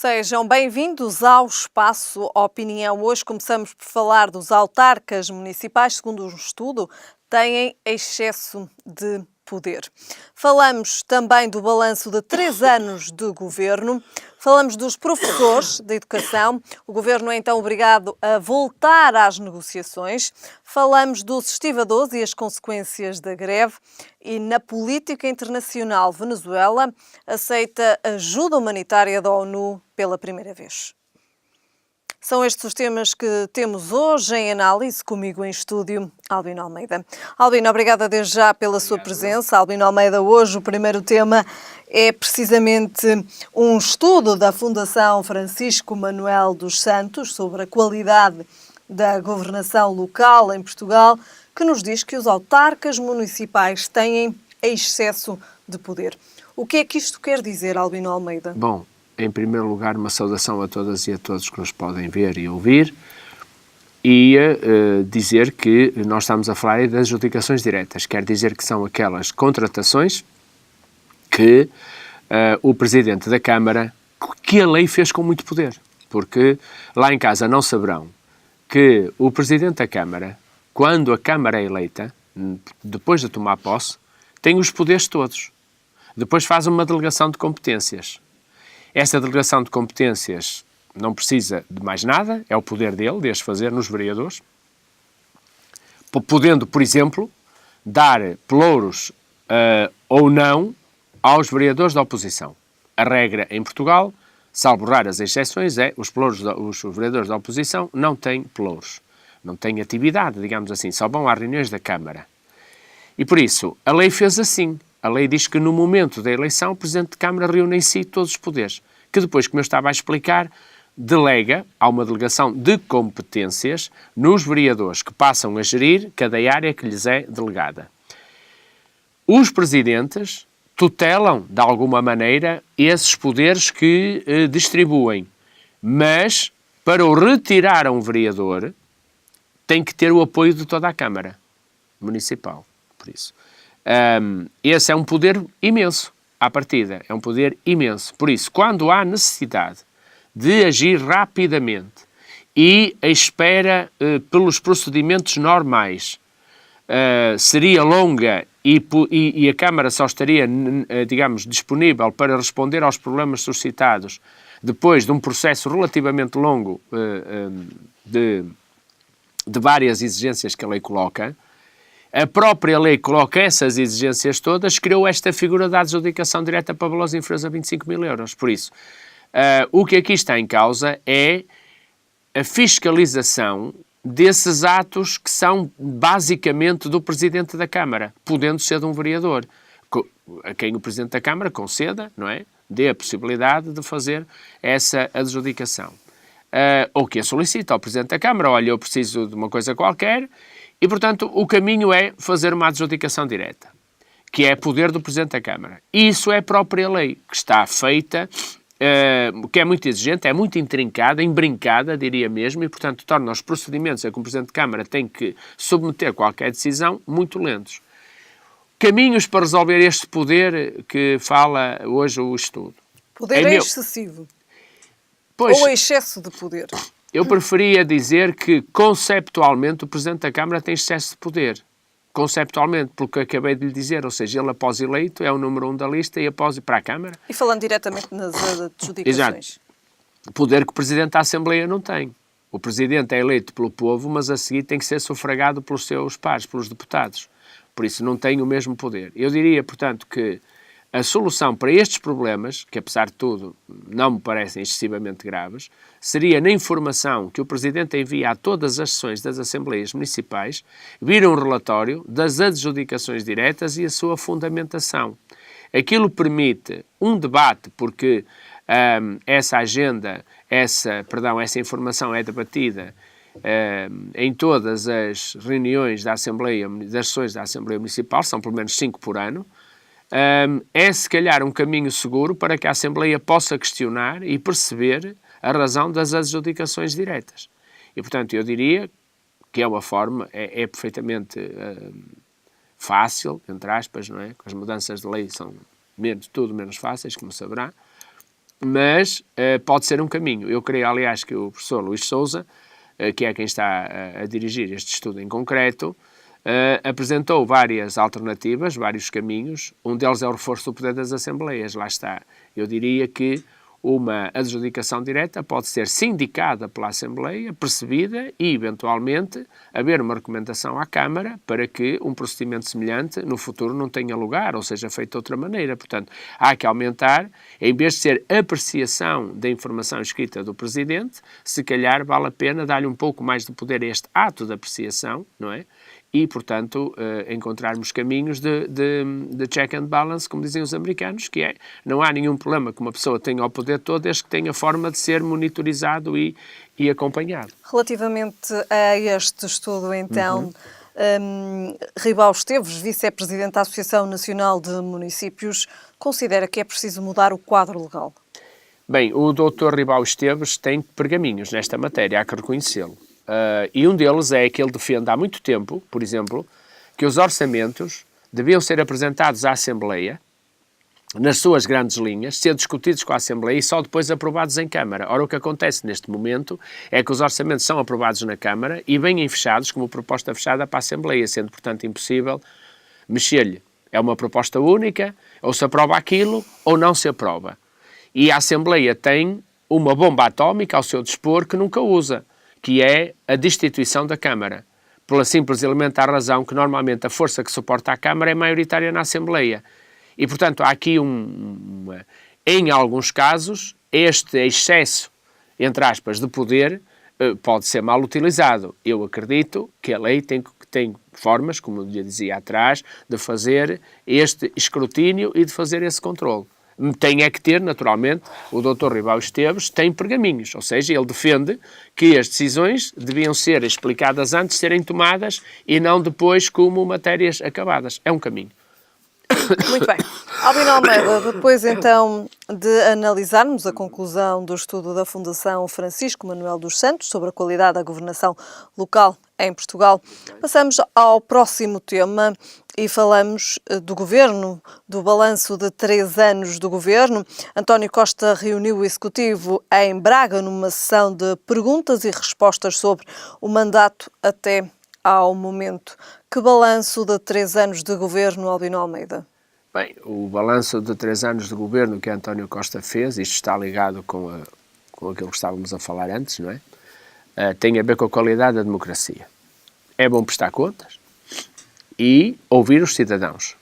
Sejam bem-vindos ao Espaço Opinião. Hoje começamos por falar dos autarcas municipais. Segundo um estudo, têm excesso de poder. Falamos também do balanço de 3 anos de governo. Falamos dos professores de educação. O governo é então obrigado a voltar às negociações. Falamos dos estivadores e as consequências da greve. E na política internacional, Venezuela aceita ajuda humanitária da ONU pela primeira vez. São estes os temas que temos hoje em análise. Comigo em estúdio, Albino Almeida. Albino, obrigada desde já pela sua presença. Albino Almeida, hoje o primeiro tema é precisamente um estudo da Fundação Francisco Manuel dos Santos sobre a qualidade da governação local em Portugal, que nos diz que os autarcas municipais têm excesso de poder. O que é que isto quer dizer, Albino Almeida? Bom, em primeiro lugar, uma saudação a todas e a todos que nos podem ver e ouvir e dizer que nós estamos a falar das adjudicações diretas. Quer dizer que são aquelas contratações que o Presidente da Câmara, que a lei fez com muito poder. Porque lá em casa não saberão que o Presidente da Câmara, quando a Câmara é eleita, depois de tomar posse, tem os poderes todos. Depois faz uma delegação de competências. Esta delegação de competências não precisa de mais nada, é o poder dele, de as fazer nos vereadores, podendo, por exemplo, dar pelouros ou não aos vereadores da oposição. A regra em Portugal, salvo raras exceções, é os vereadores da oposição não têm pelouros, não têm atividade, digamos assim, só vão às reuniões da Câmara. E por isso, a lei fez assim. A lei diz que no momento da eleição o Presidente de Câmara reúne em si todos os poderes, que depois, como eu estava a explicar, delega a uma delegação de competências nos vereadores que passam a gerir cada área que lhes é delegada. Os presidentes tutelam, de alguma maneira, esses poderes que distribuem, mas para o retirar a um vereador tem que ter o apoio de toda a Câmara Municipal, por isso. Esse é um poder imenso, à partida, é um poder imenso. Por isso, quando há necessidade de agir rapidamente e a espera pelos procedimentos normais seria longa e a Câmara só estaria, digamos, disponível para responder aos problemas suscitados depois de um processo relativamente longo de várias exigências que a lei coloca, a própria lei coloca essas exigências todas, criou esta figura da adjudicação direta para valores inferiores a 25 mil euros. Por isso, o que aqui está em causa é a fiscalização desses atos que são basicamente do Presidente da Câmara, podendo ser de um vereador, a quem o Presidente da Câmara conceda, não é? Dê a possibilidade de fazer essa adjudicação. Ou que a solicita ao Presidente da Câmara, olha, eu preciso de uma coisa qualquer. E, portanto, o caminho é fazer uma adjudicação direta, que é poder do Presidente da Câmara. Isso é a própria lei, que está feita, que é muito exigente, é muito intrincada, embrincada, diria mesmo, e, portanto, torna os procedimentos a que o Presidente da Câmara tem que submeter qualquer decisão muito lentos. Caminhos para resolver este poder que fala hoje o estudo. Poder é excessivo. Pois, ou excesso de poder. Eu preferia dizer que, conceptualmente, o Presidente da Câmara tem excesso de poder. Conceptualmente, pelo que acabei de lhe dizer, ou seja, ele após eleito é o número 1 da lista e após ir para a Câmara. E falando diretamente nas adjudicações. Exato. Poder que o Presidente da Assembleia não tem. O Presidente é eleito pelo povo, mas a seguir tem que ser sufragado pelos seus pares, pelos deputados. Por isso não tem o mesmo poder. Eu diria, portanto, que a solução para estes problemas, que apesar de tudo não me parecem excessivamente graves, seria na informação que o Presidente envia a todas as sessões das Assembleias Municipais, vir um relatório das adjudicações diretas e a sua fundamentação. Aquilo permite um debate, porque essa informação é debatida em todas as reuniões das sessões da Assembleia Municipal, são pelo menos 5 por ano. É se calhar um caminho seguro para que a Assembleia possa questionar e perceber a razão das adjudicações diretas. E, portanto, eu diria que é uma forma, é perfeitamente fácil, entre aspas, não é? As mudanças de lei são tudo menos fáceis, como saberá, mas pode ser um caminho. Eu creio, aliás, que o professor Luís Sousa, que é quem está a dirigir este estudo em concreto, apresentou várias alternativas, vários caminhos. Um deles é o reforço do poder das Assembleias. Lá está. Eu diria que uma adjudicação direta pode ser sindicada pela Assembleia, percebida e, eventualmente, haver uma recomendação à Câmara para que um procedimento semelhante no futuro não tenha lugar ou seja feito de outra maneira. Portanto, há que aumentar, em vez de ser apreciação da informação escrita do Presidente, se calhar vale a pena dar-lhe um pouco mais de poder a este ato de apreciação, não é? E, portanto, encontrarmos caminhos de check and balance, como dizem os americanos, que é, não há nenhum problema que uma pessoa tenha o poder todo, desde que tenha forma de ser monitorizado e acompanhado. Relativamente a este estudo, então, Ribau Esteves, vice-presidente da Associação Nacional de Municípios, considera que é preciso mudar o quadro legal? Bem, o Dr. Ribau Esteves tem pergaminhos nesta matéria, há que reconhecê-lo. E um deles é que ele defende há muito tempo, por exemplo, que os orçamentos deviam ser apresentados à Assembleia, nas suas grandes linhas, ser discutidos com a Assembleia e só depois aprovados em Câmara. Ora, o que acontece neste momento é que os orçamentos são aprovados na Câmara e vêm fechados como proposta fechada para a Assembleia, sendo, portanto, impossível mexer-lhe. É uma proposta única, ou se aprova aquilo ou não se aprova. E a Assembleia tem uma bomba atómica ao seu dispor que nunca usa, que é a destituição da Câmara, pela simples e elementar razão que normalmente a força que suporta a Câmara é maioritária na Assembleia. E, portanto, há aqui em alguns casos, este excesso, entre aspas, de poder pode ser mal utilizado. Eu acredito que a lei tem formas, como eu dizia atrás, de fazer este escrutínio e de fazer esse controle. Tem é que ter, naturalmente, o Dr. Ribau Esteves tem pergaminhos, ou seja, ele defende que as decisões deviam ser explicadas antes de serem tomadas e não depois como matérias acabadas. É um caminho. Muito bem. Albino Almeida, depois então de analisarmos a conclusão do estudo da Fundação Francisco Manuel dos Santos sobre a qualidade da governação local em Portugal, passamos ao próximo tema e falamos do Governo, do balanço de 3 anos do Governo. António Costa reuniu o Executivo em Braga numa sessão de perguntas e respostas sobre o mandato até ao momento. Que balanço de 3 anos de Governo, Albino Almeida? Bem, o balanço de 3 anos de Governo que António Costa fez, isto está ligado com aquilo que estávamos a falar antes, não é? Tem a ver com a qualidade da democracia. É bom prestar contas e ouvir os cidadãos.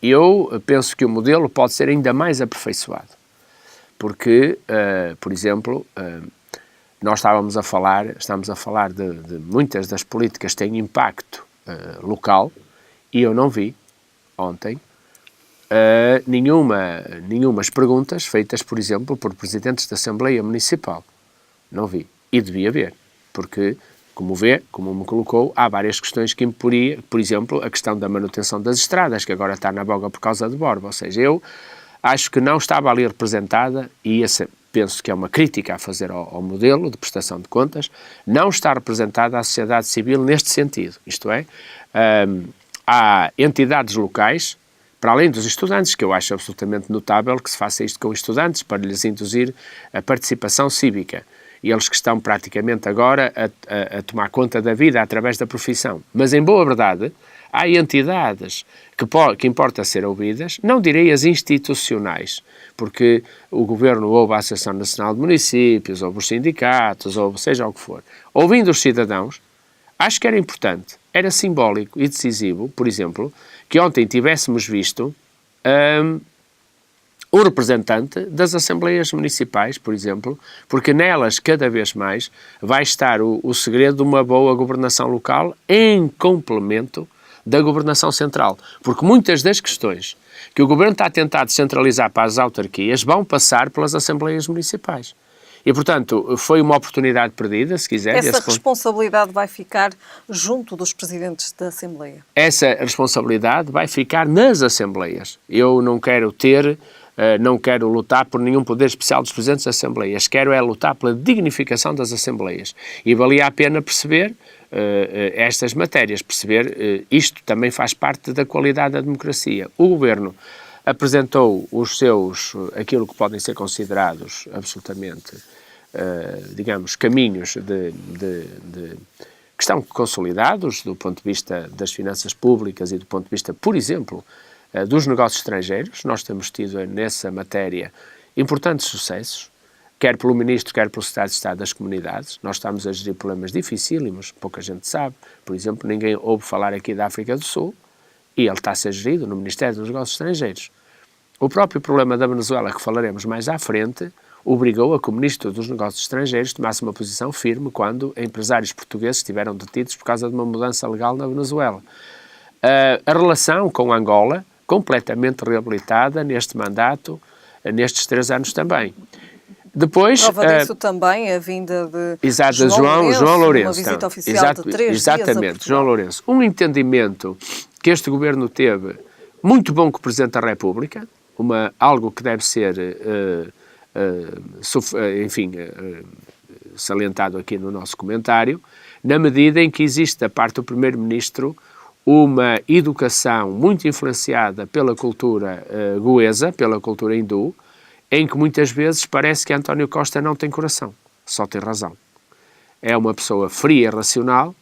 Eu penso que o modelo pode ser ainda mais aperfeiçoado, porque, por exemplo, nós estamos a falar de muitas das políticas que têm impacto local e eu não vi ontem nenhumas perguntas feitas, por exemplo, por presidentes da Assembleia Municipal. Não vi. E devia haver, porque, como me colocou, há várias questões que imporia, por exemplo, a questão da manutenção das estradas, que agora está na boga por causa de Borba. Ou seja, eu acho que não estava ali representada, e penso que é uma crítica a fazer ao modelo de prestação de contas, não está representada a sociedade civil neste sentido. Isto é, há entidades locais, para além dos estudantes, que eu acho absolutamente notável que se faça isto com estudantes, para lhes induzir a participação cívica. E eles que estão praticamente agora a tomar conta da vida através da profissão. Mas, em boa verdade, há entidades que importa ser ouvidas, não direi as institucionais, porque o Governo ouve a Associação Nacional de Municípios, ouve os sindicatos, ouve seja o que for. Ouvindo os cidadãos, acho que era importante, era simbólico e decisivo, por exemplo, que ontem tivéssemos visto um representante das Assembleias Municipais, por exemplo, porque nelas, cada vez mais, vai estar o segredo de uma boa governação local em complemento da governação central. Porque muitas das questões que o Governo está a tentar descentralizar para as autarquias vão passar pelas Assembleias Municipais. E, portanto, foi uma oportunidade perdida, se quiser. Essa responsabilidade vai ficar junto dos presidentes da Assembleia? Essa responsabilidade vai ficar nas Assembleias. Eu não quero não quero lutar por nenhum poder especial dos presidentes das Assembleias. Quero lutar pela dignificação das Assembleias. E valia a pena perceber estas matérias, perceber isto também faz parte da qualidade da democracia. O Governo apresentou aquilo que podem ser considerados absolutamente, digamos, caminhos que estão consolidados do ponto de vista das finanças públicas e do ponto de vista, por exemplo, dos negócios estrangeiros. Nós temos tido nessa matéria importantes sucessos, quer pelo Ministro, quer pelo Secretário de Estado das Comunidades. Nós estamos a gerir problemas dificílimos, pouca gente sabe. Por exemplo, ninguém ouve falar aqui da África do Sul e ele está a ser gerido no Ministério dos Negócios Estrangeiros. O próprio problema da Venezuela, que falaremos mais à frente, obrigou a que o Ministro dos Negócios Estrangeiros tomasse uma posição firme quando empresários portugueses estiveram detidos por causa de uma mudança legal na Venezuela. A relação com Angola, completamente reabilitada neste mandato, nestes 3 anos também. Depois, prova disso também a vinda de João Lourenço, uma visita oficial de 3 dias a exatamente, João Lourenço. Um entendimento que este governo teve muito bom com o Presidente da República, algo que deve ser, salientado aqui no nosso comentário, na medida em que existe da parte do Primeiro-Ministro uma educação muito influenciada pela cultura goesa, pela cultura hindu, em que muitas vezes parece que António Costa não tem coração, só tem razão. É uma pessoa fria e racional,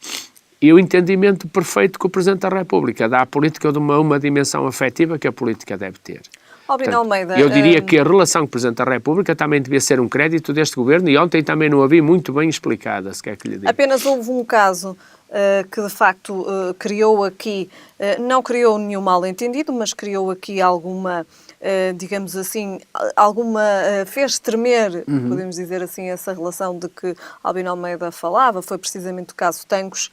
e o entendimento perfeito que o Presidente da República dá à política de uma dimensão afetiva que a política deve ter. Albino Almeida, eu diria que a relação com o Presidente da República também devia ser um crédito deste governo, e ontem também não a vi muito bem explicada, se quer que lhe diga. Apenas houve um caso que de facto criou aqui, não criou nenhum mal-entendido, mas criou aqui alguma, digamos assim, fez tremer, podemos dizer assim, essa relação de que Albino Almeida falava, foi precisamente o caso Tancos,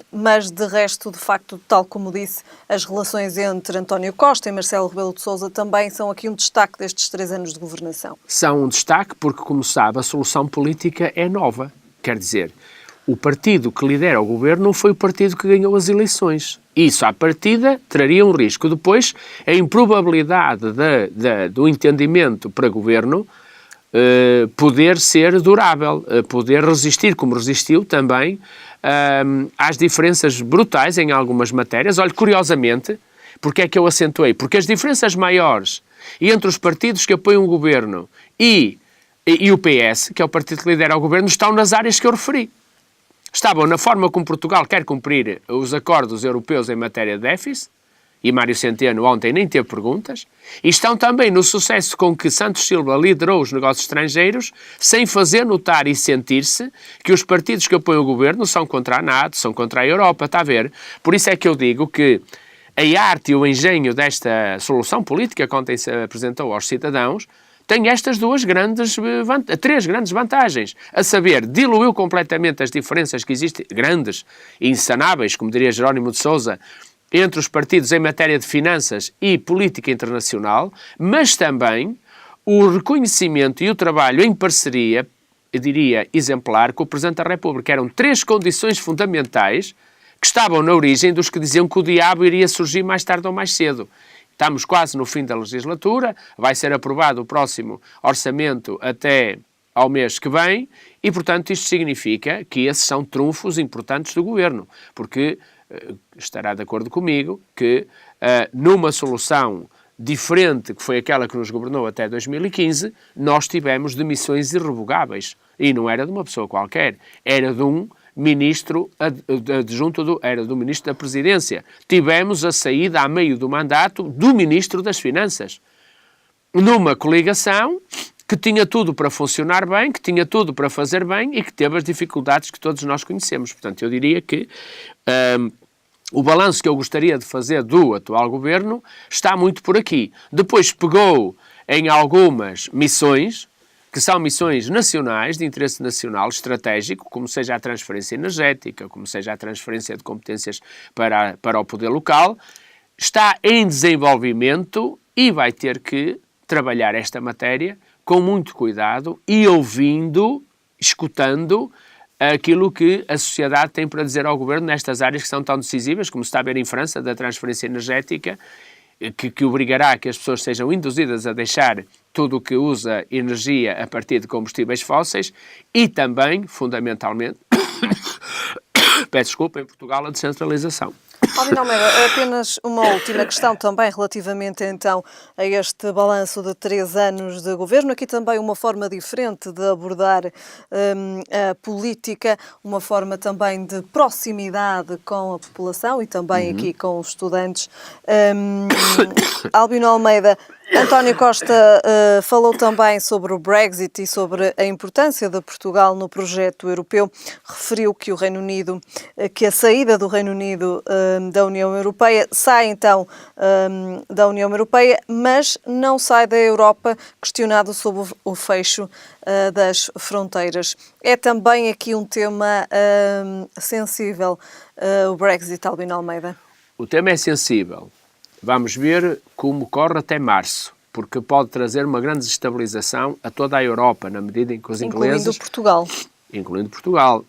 mas de resto, de facto, tal como disse, as relações entre António Costa e Marcelo Rebelo de Sousa também são aqui um destaque destes 3 anos de governação. São um destaque porque, como sabe, a solução política é nova, quer dizer, o partido que lidera o governo não foi o partido que ganhou as eleições. Isso, à partida, traria um risco. Depois, a improbabilidade do entendimento para governo poder ser durável, poder resistir, como resistiu também às diferenças brutais em algumas matérias. Olha, curiosamente, porque é que eu acentuei? Porque as diferenças maiores entre os partidos que apoiam o governo e o PS, que é o partido que lidera o governo, estão nas áreas que eu referi. Estavam na forma como Portugal quer cumprir os acordos europeus em matéria de déficit, e Mário Centeno ontem nem teve perguntas, e estão também no sucesso com que Santos Silva liderou os negócios estrangeiros, sem fazer notar e sentir-se que os partidos que apoiam o governo são contra a NATO, são contra a Europa, está a ver? Por isso é que eu digo que a arte e o engenho desta solução política que ontem se apresentou aos cidadãos tem estas 3 grandes vantagens, a saber, diluiu completamente as diferenças que existem, grandes e insanáveis, como diria Jerónimo de Sousa, entre os partidos em matéria de finanças e política internacional, mas também o reconhecimento e o trabalho em parceria, eu diria, exemplar, com o Presidente da República. Eram 3 condições fundamentais que estavam na origem dos que diziam que o diabo iria surgir mais tarde ou mais cedo. Estamos quase no fim da legislatura, vai ser aprovado o próximo orçamento até ao mês que vem e, portanto, isto significa que esses são trunfos importantes do governo, porque estará de acordo comigo que numa solução diferente, que foi aquela que nos governou até 2015, nós tivemos demissões irrevogáveis. E não era de uma pessoa qualquer, era de um ministro adjunto, era do ministro da Presidência. Tivemos a saída a meio do mandato do ministro das Finanças. Numa coligação que tinha tudo para funcionar bem, que tinha tudo para fazer bem e que teve as dificuldades que todos nós conhecemos. Portanto, eu diria que o balanço que eu gostaria de fazer do atual governo está muito por aqui. Depois pegou em algumas missões, que são missões nacionais, de interesse nacional, estratégico, como seja a transferência energética, como seja a transferência de competências para o poder local, está em desenvolvimento e vai ter que trabalhar esta matéria com muito cuidado e ouvindo, escutando aquilo que a sociedade tem para dizer ao governo nestas áreas que são tão decisivas, como se está a ver em França, da transferência energética, que obrigará que as pessoas sejam induzidas a deixar tudo o que usa energia a partir de combustíveis fósseis e também, fundamentalmente, peço desculpa, em Portugal, a descentralização. Albino Almeida, apenas uma última questão também relativamente então a este balanço de 3 anos de governo. Aqui também uma forma diferente de abordar a política, uma forma também de proximidade com a população e também aqui com os estudantes. Albino Almeida, António Costa falou também sobre o Brexit e sobre a importância de Portugal no projeto europeu. Referiu que o Reino Unido, que a saída do Reino Unido da União Europeia sai então da União Europeia, mas não sai da Europa, questionado sobre o fecho das fronteiras. É também aqui um tema sensível, o Brexit, Albino Almeida. O tema é sensível. Vamos ver como corre até março, porque pode trazer uma grande desestabilização a toda a Europa, na medida em que os ingleses... Incluindo Portugal.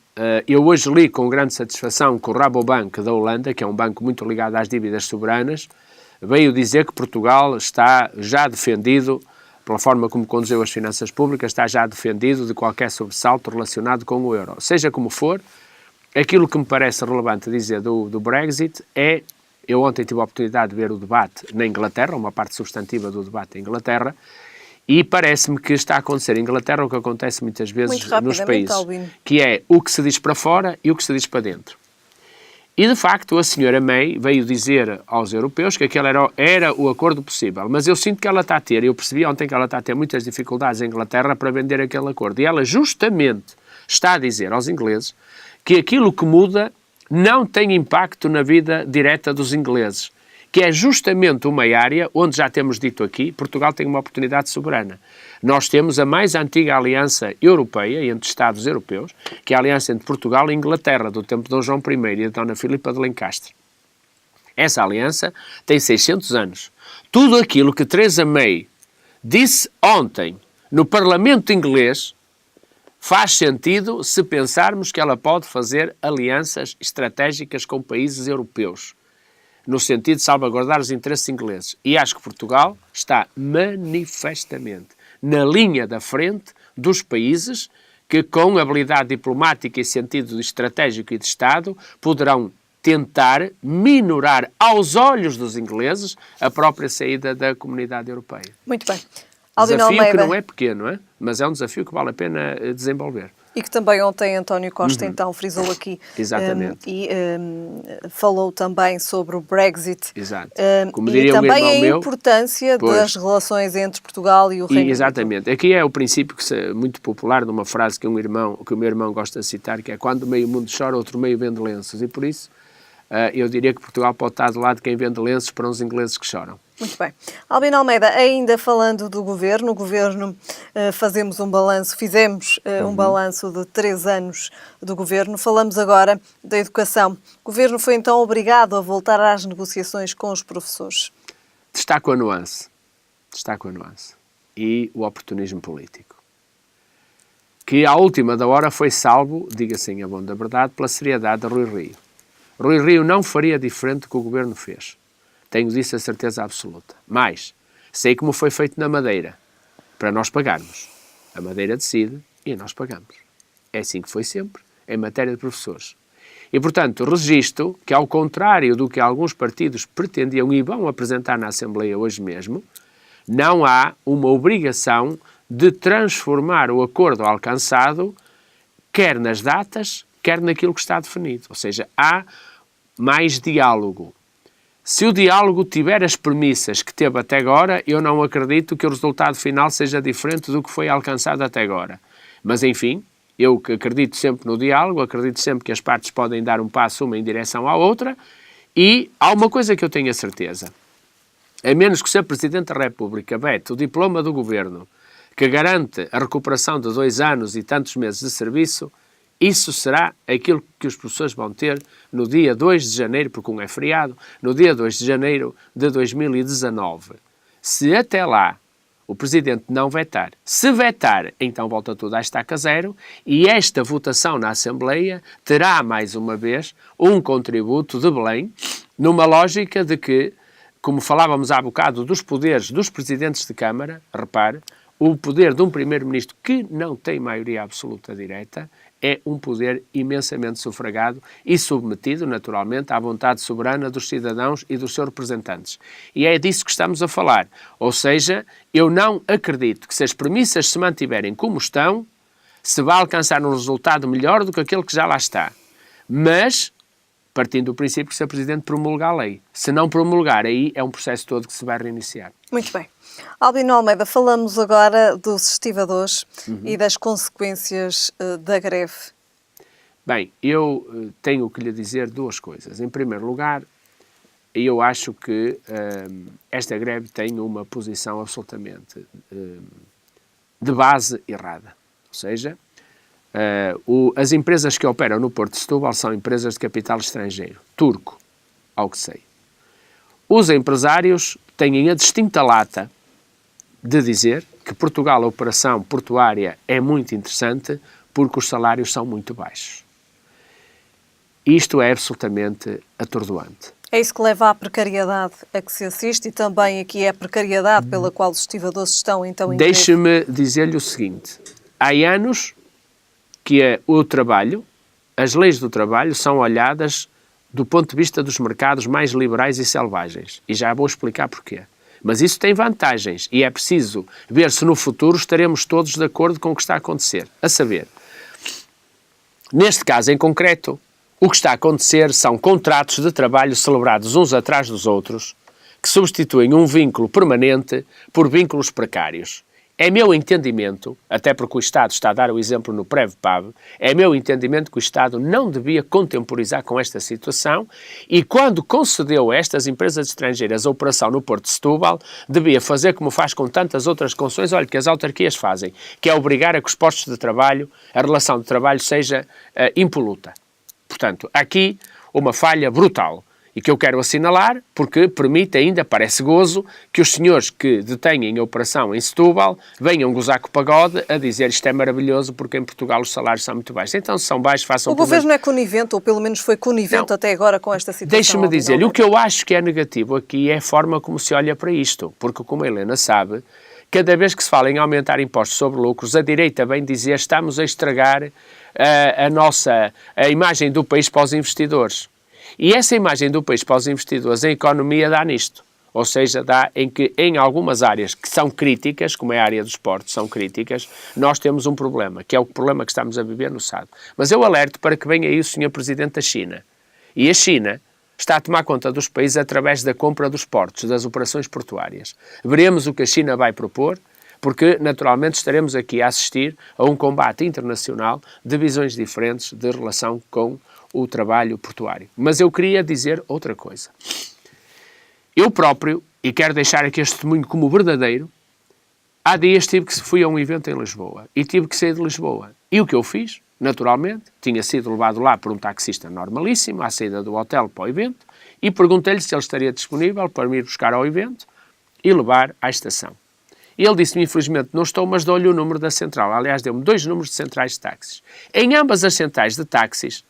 Eu hoje li com grande satisfação que o Rabobank da Holanda, que é um banco muito ligado às dívidas soberanas, veio dizer que Portugal está já defendido, pela forma como conduziu as finanças públicas, está já defendido de qualquer sobressalto relacionado com o euro. Seja como for, aquilo que me parece relevante dizer do Brexit é... Eu ontem tive a oportunidade de ver o debate na Inglaterra, uma parte substantiva do debate em Inglaterra, e parece-me que está a acontecer em Inglaterra o que acontece muitas vezes nos países, Albino, que é o que se diz para fora e o que se diz para dentro. E, de facto, a senhora May veio dizer aos europeus que aquele era o acordo possível, mas eu sinto que ela está a ter, eu percebi ontem que ela está a ter muitas dificuldades em Inglaterra para vender aquele acordo, e ela justamente está a dizer aos ingleses que aquilo que muda não tem impacto na vida direta dos ingleses, que é justamente uma área onde, já temos dito aqui, Portugal tem uma oportunidade soberana. Nós temos a mais antiga aliança europeia entre Estados europeus, que é a aliança entre Portugal e Inglaterra, do tempo de Dom João I e de Dona Filipa de Lencastre. Essa aliança tem 600 anos. Tudo aquilo que Theresa May disse ontem no Parlamento inglês faz sentido se pensarmos que ela pode fazer alianças estratégicas com países europeus, no sentido de salvaguardar os interesses ingleses. E acho que Portugal está manifestamente na linha da frente dos países que, com habilidade diplomática e sentido estratégico e de Estado, poderão tentar minorar aos olhos dos ingleses a própria saída da Comunidade Europeia. Muito bem. Desafio que não é pequeno, é? Mas é um desafio que vale a pena desenvolver. E que também ontem António Costa então frisou aqui. Exatamente. E falou também sobre o Brexit. Exato. Como diria e também a importância das relações entre Portugal e o Reino Unido. Exatamente. Aqui é o princípio que é muito popular, numa frase que o meu irmão gosta de citar, que é: quando meio mundo chora, outro meio vende lenços. E por isso eu diria que Portugal pode estar do lado de quem vende lenços para uns ingleses que choram. Muito bem. Albino Almeida, ainda falando do Governo, fizemos um balanço de 3 anos do Governo, falamos agora da educação. O Governo foi então obrigado a voltar às negociações com os professores. Destaco a nuance e o oportunismo político, que à última da hora foi salvo, diga-se em bom da verdade, pela seriedade de Rui Rio. Rui Rio não faria diferente do que o Governo fez. Tenho disso a certeza absoluta. Mas sei como foi feito na Madeira, para nós pagarmos. A Madeira decide e nós pagamos. É assim que foi sempre, em matéria de professores. E, portanto, registro que, ao contrário do que alguns partidos pretendiam e vão apresentar na Assembleia hoje mesmo, não há uma obrigação de transformar o acordo alcançado, quer nas datas, quer naquilo que está definido. Ou seja, há mais diálogo. Se o diálogo tiver as premissas que teve até agora, eu não acredito que o resultado final seja diferente do que foi alcançado até agora. Mas, enfim, eu que acredito sempre no diálogo, acredito sempre que as partes podem dar um passo uma em direção à outra, e há uma coisa que eu tenho a certeza. A menos que o Sr. Presidente da República vete o diploma do Governo que garante a recuperação de 2 anos e tantos meses de serviço, isso será aquilo que os professores vão ter no dia 2 de janeiro, porque um é feriado, no dia 2 de janeiro de 2019. Se até lá o Presidente não vetar, se vetar, então volta tudo à estaca zero e esta votação na Assembleia terá, mais uma vez, um contributo de Belém, numa lógica de que, como falávamos há bocado dos poderes dos Presidentes de Câmara, repare, o poder de um primeiro-ministro que não tem maioria absoluta direta é um poder imensamente sufragado e submetido, naturalmente, à vontade soberana dos cidadãos e dos seus representantes. E é disso que estamos a falar. Ou seja, eu não acredito que se as premissas se mantiverem como estão, se vai alcançar um resultado melhor do que aquele que já lá está. Mas, partindo do princípio que se a Presidente promulga a lei. Se não promulgar, aí é um processo todo que se vai reiniciar. Muito bem. Albino Almeida, falamos agora dos estivadores e das consequências da greve. Bem, eu tenho que lhe dizer duas coisas. Em primeiro lugar, eu acho que esta greve tem uma posição absolutamente de base errada. Ou seja, as empresas que operam no Porto de Setúbal são empresas de capital estrangeiro, turco, ao que sei. Os empresários têm a distinta lata de dizer que Portugal, a operação portuária, é muito interessante porque os salários são muito baixos. Isto é absolutamente atordoante. É isso que leva à precariedade a que se assiste e também aqui é a precariedade pela qual os estivadores estão então em greve. Deixe-me dizer-lhe o seguinte. Há anos que o trabalho, as leis do trabalho são olhadas do ponto de vista dos mercados mais liberais e selvagens. E já vou explicar porquê. Mas isso tem vantagens e é preciso ver se no futuro estaremos todos de acordo com o que está a acontecer. A saber, neste caso em concreto, o que está a acontecer são contratos de trabalho celebrados uns atrás dos outros, que substituem um vínculo permanente por vínculos precários. É meu entendimento, até porque o Estado está a dar o exemplo no Prevpab, é meu entendimento que o Estado não devia contemporizar com esta situação e quando concedeu a estas empresas estrangeiras a operação no Porto de Setúbal, devia fazer como faz com tantas outras concessões, olha, que as autarquias fazem, que é obrigar a que os postos de trabalho, a relação de trabalho seja impoluta. Portanto, aqui uma falha brutal. E que eu quero assinalar, porque permite ainda, parece gozo, que os senhores que detêm a operação em Setúbal venham gozar com o pagode a dizer isto é maravilhoso porque em Portugal os salários são muito baixos. Então, se são baixos, façam... O governo não é conivente, ou pelo menos foi conivente até agora com esta situação? Deixe-me dizer-lhe, o que eu acho que é negativo aqui é a forma como se olha para isto, porque como a Helena sabe, cada vez que se fala em aumentar impostos sobre lucros, a direita vem dizer estamos a estragar a imagem do país para os investidores. E essa imagem do país para os investidores, a economia dá nisto. Ou seja, dá em que em algumas áreas que são críticas, como é a área do esporte, são críticas, nós temos um problema, que é o problema que estamos a viver no SAD. Mas eu alerto para que venha aí o Sr. Presidente da China. E a China está a tomar conta dos países através da compra dos portos, das operações portuárias. Veremos o que a China vai propor, porque naturalmente estaremos aqui a assistir a um combate internacional de visões diferentes de relação com o trabalho portuário. Mas eu queria dizer outra coisa. Eu próprio, e quero deixar aqui este testemunho como verdadeiro, há dias fui a um evento em Lisboa e tive que sair de Lisboa. E o que eu fiz, naturalmente, tinha sido levado lá por um taxista normalíssimo, à saída do hotel para o evento, e perguntei-lhe se ele estaria disponível para me ir buscar ao evento e levar à estação. E ele disse-me, infelizmente não estou, mas dou-lhe o número da central. Aliás, deu-me 2 números de centrais de táxis. Em ambas as centrais de táxis,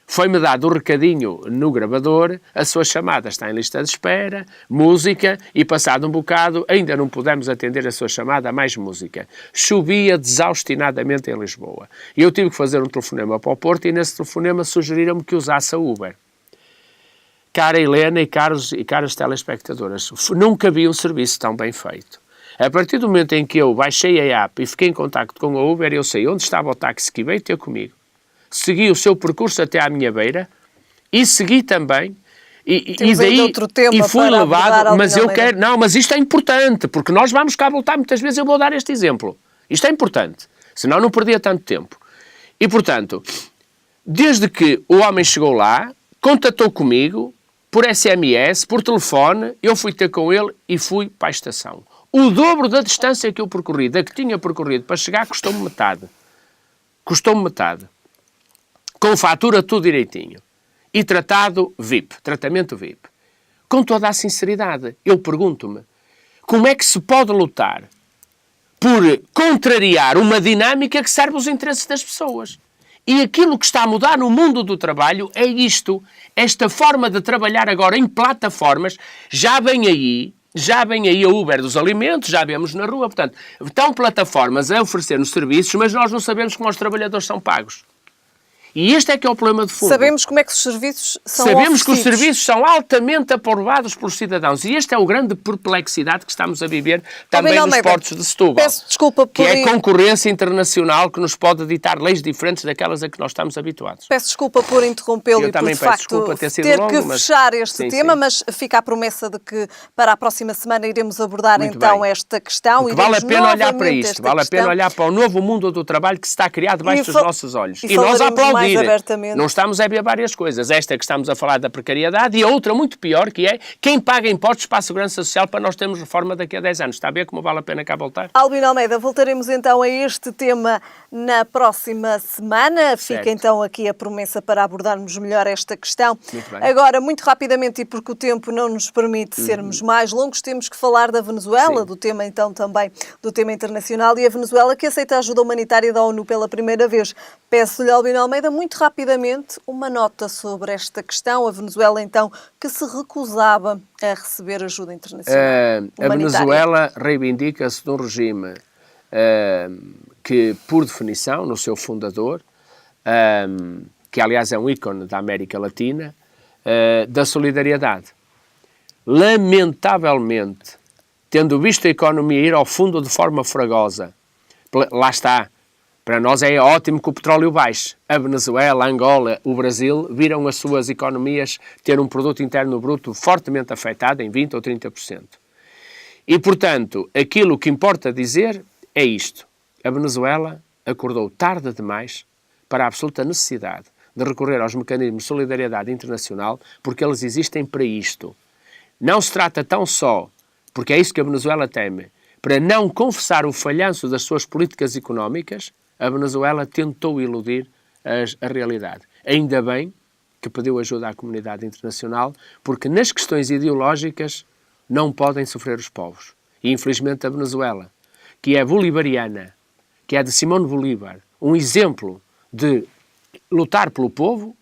foi-me dado o recadinho no gravador, a sua chamada está em lista de espera, música, e passado um bocado ainda não pudemos atender a sua chamada, mais música. Chovia desaustinadamente em Lisboa. E eu tive que fazer um telefonema para o Porto e nesse telefonema sugeriram-me que usasse a Uber. Cara Helena e caras telespectadoras, nunca vi um serviço tão bem feito. A partir do momento em que eu baixei a app e fiquei em contacto com a Uber, eu sei onde estava o táxi que veio ter comigo. Segui o seu percurso até à minha beira e segui também e daí e fui levado, mas eu quero, não, mas isto é importante, porque nós vamos cá voltar muitas vezes, eu vou dar este exemplo. Isto é importante, senão não perdia tanto tempo. E portanto, desde que o homem chegou lá, contatou comigo por SMS, por telefone, eu fui ter com ele e fui para a estação. O dobro da distância que eu percorri, da que tinha percorrido para chegar, custou-me metade. Custou-me metade. Com fatura tudo direitinho. E tratado VIP, tratamento VIP. Com toda a sinceridade, eu pergunto-me, como é que se pode lutar por contrariar uma dinâmica que serve os interesses das pessoas? E aquilo que está a mudar no mundo do trabalho é isto. Esta forma de trabalhar agora em plataformas já vem aí Já vem aí a Uber dos alimentos, já vemos na rua. Portanto, estão plataformas a oferecer-nos serviços, mas nós não sabemos como os trabalhadores são pagos. E este é que é o problema de fundo. Sabemos como é que os serviços são Sabemos que os oferecidos. serviços são altamente aprovados pelos cidadãos. E este é o grande perplexidade que estamos a viver também nos Almeida, portos de Setúbal. peço desculpa que por é a concorrência internacional que nos pode ditar leis diferentes daquelas a que nós estamos habituados. Peço desculpa por interrompê-lo Eu e por, também de peço facto, desculpa ter sido ter longo, que mas- fechar este Sim, tema, sim. mas fica a promessa de que para a próxima semana iremos abordar Muito então bem. esta questão. Porque vale a Iremos pena olhar para novamente isto, esta vale a pena questão. olhar para o novo mundo do trabalho que se está a criar debaixo E dos fa- nossos olhos. e nós a falaremos mais aplaudir. abertamente. Não estamos a ver várias coisas. Esta que estamos a falar da precariedade e a outra muito pior, que é quem paga impostos para a Segurança Social para nós termos reforma daqui a 10 anos. Está a ver como vale a pena cá voltar? Albino Almeida, voltaremos então a este tema na próxima semana. Fica Certo. então aqui a promessa para abordarmos melhor esta questão. Muito bem. Agora, muito rapidamente, e porque o tempo não nos permite sermos mais longos, temos que falar da Venezuela, Sim. do tema então também do tema internacional, e a Venezuela que aceita a ajuda humanitária da ONU pela primeira vez. Peço-lhe, Albino Almeida, muito rapidamente uma nota sobre esta questão. A Venezuela então que se recusava a receber ajuda internacional A humanitária. Venezuela reivindica-se de um regime que, por definição, no seu fundador, que aliás é um ícone da América Latina, da solidariedade. Lamentavelmente, tendo visto a economia ir ao fundo de forma fragosa, lá está, para nós é ótimo que o petróleo baixe. A Venezuela, a Angola, o Brasil viram as suas economias ter um produto interno bruto fortemente afetado em 20% ou 30%. E, portanto, aquilo que importa dizer é isto. A Venezuela acordou tarde demais para a absoluta necessidade de recorrer aos mecanismos de solidariedade internacional, porque eles existem para isto. Não se trata tão só, porque é isso que a Venezuela teme, para não confessar o falhanço das suas políticas económicas, a Venezuela tentou iludir a realidade. Ainda bem que pediu ajuda à comunidade internacional, porque nas questões ideológicas não podem sofrer os povos. E infelizmente a Venezuela, que é bolivariana, que é de Simón Bolívar, um exemplo de lutar pelo povo,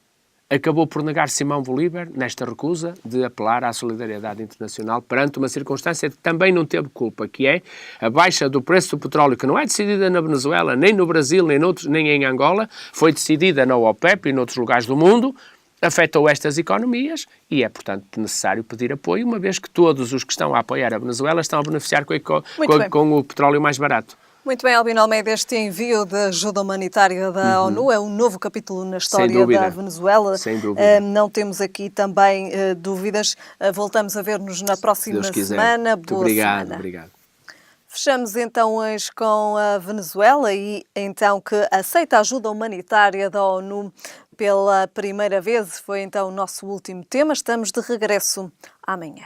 acabou por negar Simão Bolívar nesta recusa de apelar à solidariedade internacional perante uma circunstância que também não teve culpa, que é a baixa do preço do petróleo, que não é decidida na Venezuela, nem no Brasil, nem em Angola, foi decidida na OPEP e noutros lugares do mundo, afetou estas economias e é, portanto, necessário pedir apoio, uma vez que todos os que estão a apoiar a Venezuela estão a beneficiar com o petróleo mais barato. Muito bem, Albino Almeida, este envio de ajuda humanitária da ONU é um novo capítulo na história da Venezuela. Sem dúvida. Não temos aqui também dúvidas. Voltamos a ver-nos na próxima Deus quiser. semana. Muito Boa obrigado, semana. obrigado. Fechamos então hoje com a Venezuela e então que aceita a ajuda humanitária da ONU pela primeira vez. Foi então o nosso último tema. Estamos de regresso amanhã.